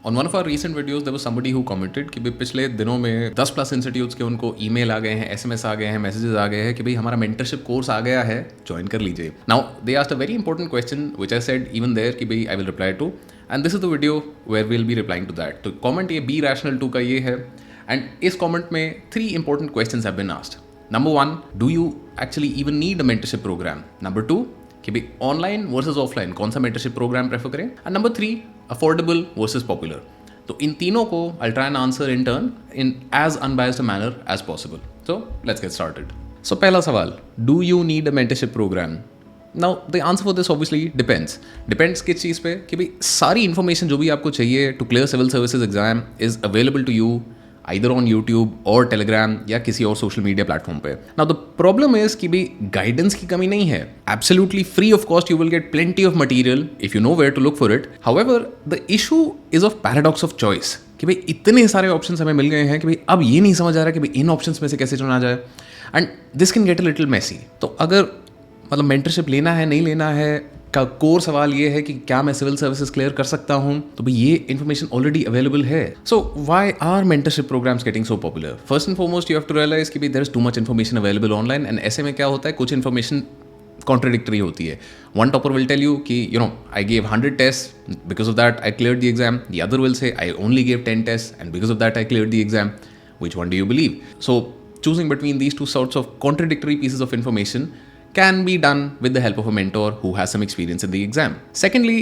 On one of our recent videos, there was somebody who commented कि भाई पिछले दिनों में 10 प्लस इंस्टीट्यूट्स के उनको ईमेल आ गए हैं, एसएमएस आ गए हैं, मैसेजेस आ गए हैं कि भाई हमारा मेंटरशिप कोर्स आ गया है, ज्वाइन कर लीजिए. Now they asked a very important question which I said even there कि भाई I will reply to, and this is the video where we will be replying to that. तो comment ये be rational 2 का ये है, and इस comment में 3 important questions have been asked. Number 1, do you actually even need a mentorship programme? Number 2, कि भाई online versus offline कौन सा मेंटरशिप प्रोग्राम प्रेफर करें? And number 3, affordable versus popular. तो इन तीनों को I'll try and answer in turn in as unbiased a manner as possible. So let's get started. So पहला सवाल, do you need a mentorship program? Now the answer for this obviously depends किस चीज़ पे, कि भाई सारी information जो भी आपको चाहिए to clear civil services exam is available to you either on YouTube और Telegram या किसी और सोशल मीडिया प्लेटफॉर्म पे. Now the problem is कि भाई गाइडेंस की कमी नहीं है. Absolutely free of cost you will get plenty of material if you know where to look for it. However, the issue is of paradox of choice. कि भाई इतने सारे ऑप्शंस हमें मिल गए हैं कि भाई अब ये नहीं समझ आ रहा कि भाई इन ऑप्शंस में से कैसे चुना जाए, and this can get a little messy. तो अगर मतलब मेंटरशिप लेना है नहीं लेना है का कोर सवाल ये है कि क्या मैं सिविल सर्विसेज क्लियर कर सकता हूँ, तो भाई ये इन्फॉर्मेशन ऑलरेडी अवेलेबल है. So why are mentorship programmes getting so popular? First and foremost you have to realise कि भाई there is too much information available online, and ऐसे में क्या होता है, कुछ इन्फॉर्मेशन कॉन्ट्रडिक्टरी होती है. One topper will tell you कि I gave 100 test, because of that I cleared the exam. The other will say I only gave 10 test and because of that I cleared the exam. Which one do you believe? So choosing between these two sorts of contradictory pieces of information can be done with the help of a mentor who has some experience in the exam. Secondly,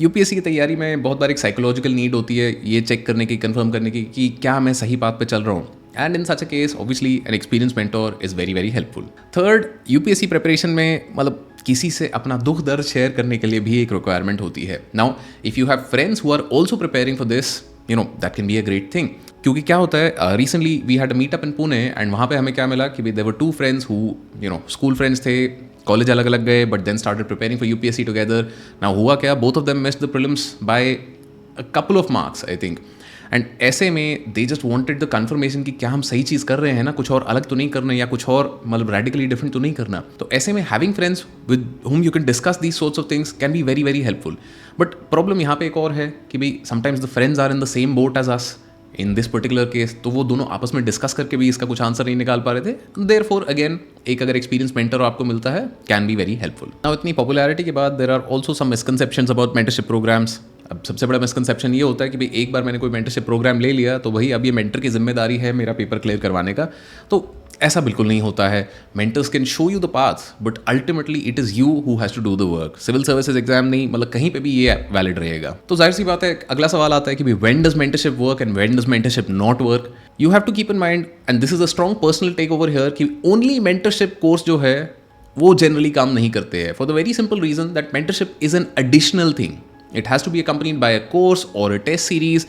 UPSC की तैयारी में बहुत बार एक psychological need होती है ये check करने की, कंफर्म करने की कि क्या मैं सही पाथ पे चल रहा हूँ. And in such a case obviously an experience mentor is very very helpful. Third, UPSC preparation में मतलब किसी से अपना दुख दर्द शेयर करने के लिए भी एक रिक्वायरमेंट होती है. Now if you have friends who are also preparing for this, that can be a great thing. क्योंकि क्या होता है, recently we had a meetup in Pune, and वहाँ पे हमें क्या मिला कि there were 2 friends who school friends थे, कॉलेज अलग अलग गए, but then started preparing for UPSC together. Now हुआ क्या, both of them missed the prelims by a couple of marks I think. And ऐसे में they just wanted the confirmation कि क्या हम सही चीज़ कर रहे हैं ना, कुछ और अलग तो नहीं करना या कुछ और मतलब रेडिकली डिफरेंट तो नहीं करना. तो ऐसे में having friends with whom you can discuss these sorts of things can be very very helpful. But problem यहाँ पे एक और है कि भाई sometimes the friends are in the same boat as us in this particular case, तो वो दोनों आपस में डिस्कस करके भी इसका कुछ आंसर नहीं निकाल पा रहे थे. देयरफॉर अगेन एक अगर एक्सपीरियंस मेंटर आपको मिलता है can be very helpful. Now इतनी पॉपुलैरिटी के बाद there are also some misconceptions about mentorship programs. अब सबसे बड़ा मिसकंसेप्शन ये होता है कि भाई एक बार मैंने कोई मेंटरशिप प्रोग्राम ले लिया तो भाई अब ये मेंटर की जिम्मेदारी है मेरा पेपर क्लियर करवाने का. तो ऐसा बिल्कुल नहीं होता है. Mentors can show you the path, but ultimately it is you who has to do the work. Civil services exam नहीं, मतलब कहीं पे भी ये वैलिड रहेगा. तो जाहिर सी बात है, अगला सवाल आता है कि भाई when does mentorship work and when does mentorship not work. You have to keep in mind, and this is a strong personal take over here, कि ओनली मेंटरशिप कोर्स जो है वो जनरली काम नहीं करते हैं, for the very simple reason that mentorship is an additional thing. It has to be accompanied by a course or a test series,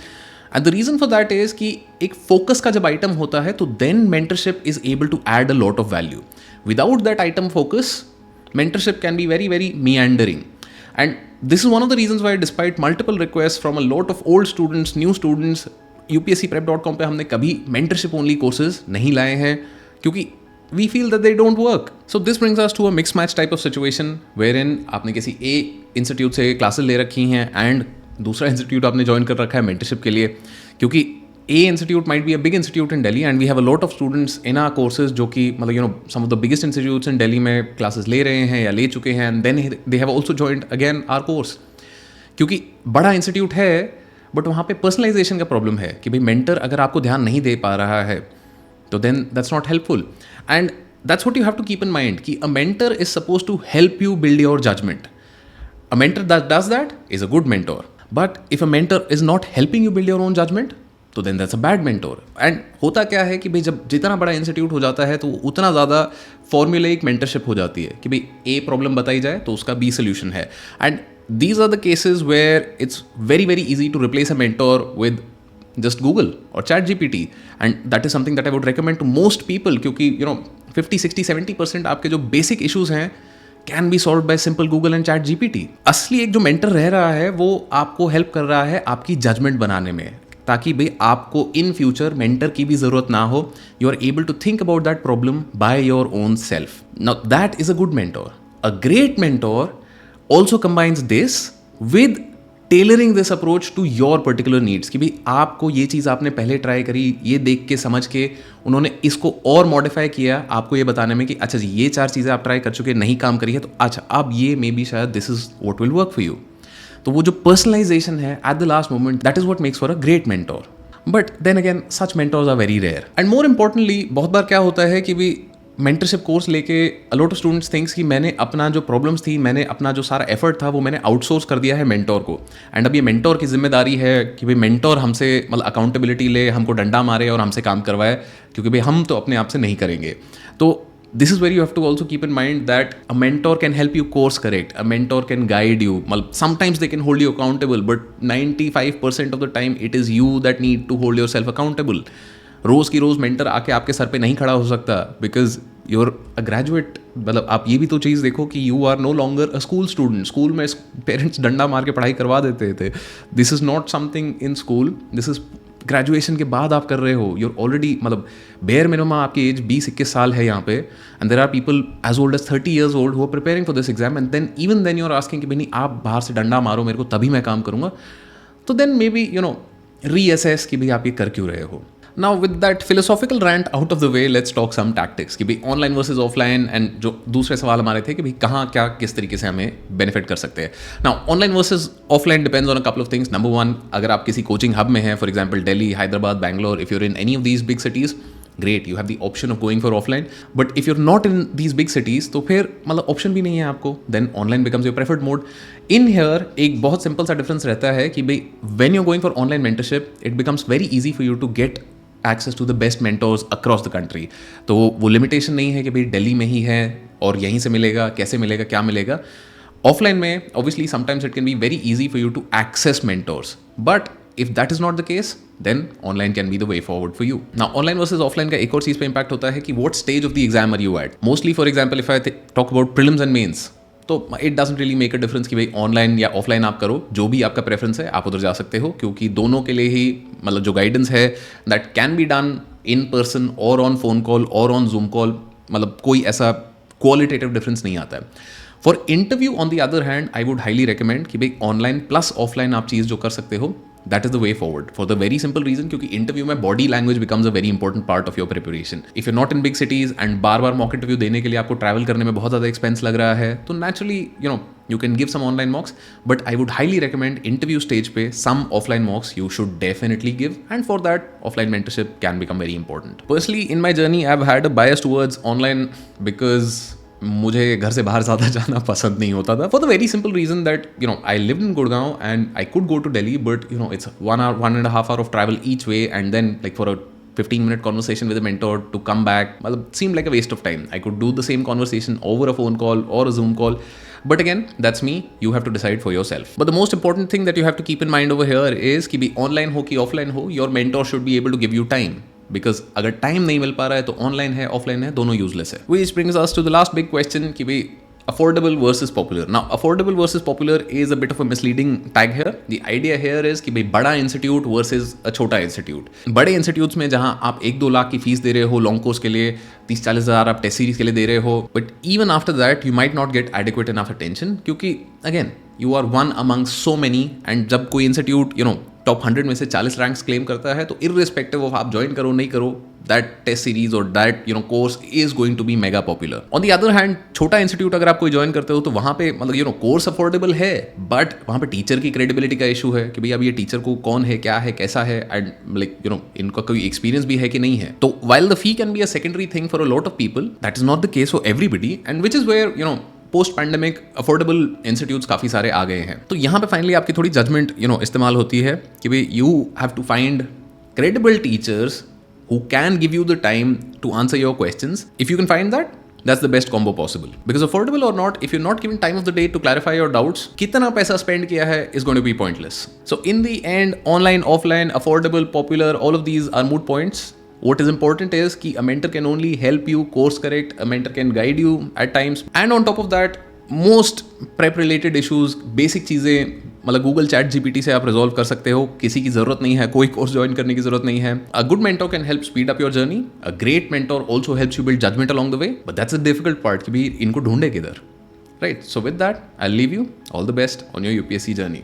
and the reason for that is कि एक focus का जब item होता है तो then mentorship is able to add a lot of value. Without that item focus, mentorship can be very very meandering, and this is one of the reasons why despite multiple requests from a lot of old students, new students, upscprep.com पे हमने कभी mentorship only courses नहीं लाए हैं, क्योंकि we feel that they don't work. So this brings us to a mixed match type of situation wherein आपने किसी A institute से क्लासेस ले रखी हैं एंड दूसरा इंस्टीट्यूट आपने ज्वाइन कर रखा है मेंटरशिप के लिए, क्योंकि A institute might be a big institute in Delhi and we have a lot of students in our courses जो कि मतलब some of the biggest institutes in Delhi में क्लासेस ले रहे हैं या ले चुके हैं, and then they have also joined again our course. क्योंकि बड़ा इंस्टीट्यूट है बट वहाँ पे पर्सनलाइजेशन का प्रॉब्लम है कि भाई मेंटर अगर आपको ध्यान नहीं दे पा रहा है तो then that's not helpful. And that's what you have to keep in mind, कि a mentor is supposed to help you build your judgment. A mentor that does that is a good mentor. But if a mentor is not helping you build your own judgment, तो then that's a bad mentor. And होता क्या है कि भाई जब जितना बड़ा institute हो जाता है तो उतना ज़्यादा फॉर्मूलेइक मेंटरशिप हो जाती है कि भाई A प्रॉब्लम बताई जाए तो उसका B सोल्यूशन है. And these are the cases where it's very very easy to replace a mentor with just Google or ChatGPT, and that is something that I would recommend to most people, क्योंकि 50, 60, 70% आपके जो basic issues हैं can be solve by simple Google and ChatGPT. असली एक जो mentor रह रहा है वो आपको हेल्प कर रहा है आपकी जजमेंट बनाने में, ताकि भाई आपको इन फ्यूचर मेंटर की भी ज़रूरत ना हो. You are able to think about that problem by your own self. Now that is a good mentor. A great mentor also combines this with tailoring this approach to your particular needs, कि भाई आपको ये चीज़ आपने पहले try करी, ये देख के समझ के उन्होंने इसको और मॉडिफाई किया आपको ये बताने में कि अच्छा जी ये 4 चीज़ें आप ट्राई कर चुके, नहीं काम करी है, तो अच्छा अब ये मे बी शायद this is what will work for you. तो वो जो पर्सनलाइजेशन है at the last moment, that is what makes for a great mentor. But then again such mentors are very rare. And more importantly बहुत बार क्या होता है कि भी मेंटरशिप कोर्स लेके अ लॉट ऑफ स्टूडेंट्स थिंक्स कि मैंने अपना जो प्रॉब्लम्स थी, मैंने अपना जो सारा एफर्ट था वो मैंने आउटसोर्स कर दिया है मेंटोर को। एंड अब ये मेंटोर की जिम्मेदारी है कि भाई मेंटोर हमसे मतलब अकाउंटेबिलिटी ले, हमको डंडा मारे और हमसे काम करवाए, क्योंकि भाई हम तो अपने आप से नहीं करेंगे। तो this is where you have to also keep in mind that a mentor can help you course correct, a mentor can guide you. Sometimes they can hold you accountable, but 95% of the time it is you that need to hold yourself accountable. रोज़ की रोज़ mentor आके आपके sir पे नहीं खड़ा हो सकता, because you're a graduate. मतलब आप ये भी तो चीज़ देखो कि you are no longer a school student. School में पेरेंट्स डंडा मार के पढ़ाई करवा देते थे। This is not something in school, this is graduation के बाद आप कर रहे हो। यूर ऑलरेडी मतलब बेयर मिनिमम आपकी एज 20-21 साल है यहाँ पे, and there are people as old as 30 years old who are preparing for this exam, and then even then you are asking कि भाई नहीं आप बाहर से डंडा मारो मेरे को तभी मैं काम करूँगा। तो देन मे बी रीअसेस कि भाई आप ये कर क्यों रहे हो। Now with that philosophical rant out of the way, let's talk some tactics कि भाई ऑनलाइन वर्सेज ऑफलाइन, एंड जो दूसरे सवाल हमारे थे कि भाई कहाँ क्या किस तरीके से हमें बेनिफिट कर सकते हैं। Now online versus offline depends on a couple of things. Number 1, अगर आप किसी कोचिंग हब में हैं, for example Delhi, Hyderabad, Bangalore, if you're in any of these big cities, great, you have the option of going for offline. But if you're not in these big cities, तो फिर मतलब option भी नहीं है आपको, then online becomes your preferred mode. In here एक बहुत simple सा डिफरेंस रहता है कि भाई when you going for online mentorship, it becomes very easy for you to get access to the best mentors across the country. तो वो limitation नहीं है कि भाई दिल्ली में ही है और यहीं से मिलेगा, कैसे मिलेगा, क्या मिलेगा। ऑफलाइन में obviously sometimes it can be very easy for you to access mentors, but if that is not the case, then online can be the way forward for you. Now online versus offline का एक और चीज पे impact होता है कि what stage of the exam are you at. Mostly for example if I talk about prelims and mains, तो it doesn't really make a difference कि भाई ऑनलाइन या ऑफलाइन आप करो, जो भी आपका प्रेफरेंस है आप उधर जा सकते हो, क्योंकि दोनों के लिए ही मतलब जो गाइडेंस है that can be done in person और ऑन फोन कॉल और ऑन जूम कॉल, मतलब कोई ऐसा क्वालिटेटिव डिफरेंस नहीं आता है। For interview on the other hand, I would highly recommend कि भाई ऑनलाइन प्लस ऑफलाइन आप चीज़ जो कर सकते हो, that is the way forward, for the very simple reason क्योंकि इंटरव्यू में body language becomes a very important part of your preparation. If you not in big cities and बार बार mock interview देने के लिए आपको ट्रैवल करने में बहुत ज़्यादा एक्सपेंस लग रहा है, तो naturally you can give some online mocks, but I would highly recommend interview stage पे some offline mocks you should definitely give, and for that offline mentorship can become very important. Personally in my journey I've had a bias towards online because मुझे घर से बाहर ज़्यादा जाना पसंद नहीं होता था, for the very simple reason that I lived in Gurgaon and I could go to Delhi, but it's 1.5 hour of travel each way, and then like for a 15-minute conversation with a mentor to come back, well, it seemed like a waste of time. I could do the same conversation over a phone call or a Zoom call. But again, that's me. You have to decide for yourself. But the most important thing that you have to keep in mind over here is कि भी online हो कि offline हो, your mentor should be able to give you time. Because अगर time नहीं मिल पा रहा है तो online है, offline है, दोनों useless है. Which brings us to the last big question कि भी affordable versus popular. Now, affordable versus popular is a bit of a misleading tag here. The idea here is कि भाई बड़ा इंस्टीट्यूट versus a छोटा institute. बड़े institutes में जहां आप 1-2 लाख की फीस दे रहे हो लॉन्ग कोर्स के लिए, 30-40 हज़ार आप टेस्ट सीरीज के लिए दे रहे हो, but even after that you might not get adequate enough attention, क्योंकि again you are one among so many, and जब कोई इंस्टीट्यूट टॉप 100 में से 40 रैंक्स क्लेम करता है, तो इररिस्पेक्टिव ऑफ आप ज्वाइन करो नहीं करो, दैट टेस्ट सीरीज और that course is going to be mega popular. On the other hand छोटा इंस्टीट्यूट अगर आप कोई ज्वाइन करते हो तो वहाँ पे मतलब कोर्स अफोर्डेबल है, बट वहाँ पे टीचर की क्रेडिबिलिटी का इशू है कि भाई अब ये टीचर को कौन है, क्या है, कैसा है, एंड लाइक इनका कोई एक्सपीरियंस भी है कि नहीं है। तो while the fee can be a secondary thing for a lot of people, that is not the case for everybody, and which is where post pandemic affordable institutes काफ़ी सारे आ गए हैं। तो यहाँ पे फाइनली आपकी थोड़ी जजमेंट इस्तेमाल होती है कि भाई you have to find credible teachers who can give you the time to answer your questions. If you can find that, that's the best combo possible. Because affordable or not, if you're not giving time of the day to clarify your doubts, कितना पैसा spend किया है is going to be pointless. So in the end, online, offline, affordable, popular, all of these are moot points. What is important is कि a mentor can only help you course correct, a mentor can guide you at times, and on top of that, most prep related issues, basic चीज़ें मतलब Google chat GPT से आप resolve कर सकते हो, किसी की जरूरत नहीं है, कोई कोर्स ज्वाइन करने की जरूरत नहीं है। A good mentor can help speed up your journey, a great mentor also helps you build judgement along the way, but that's a difficult part कि भी इनको ढूंढे किधर, right? So with that I leave you, all the best on your UPSC journey.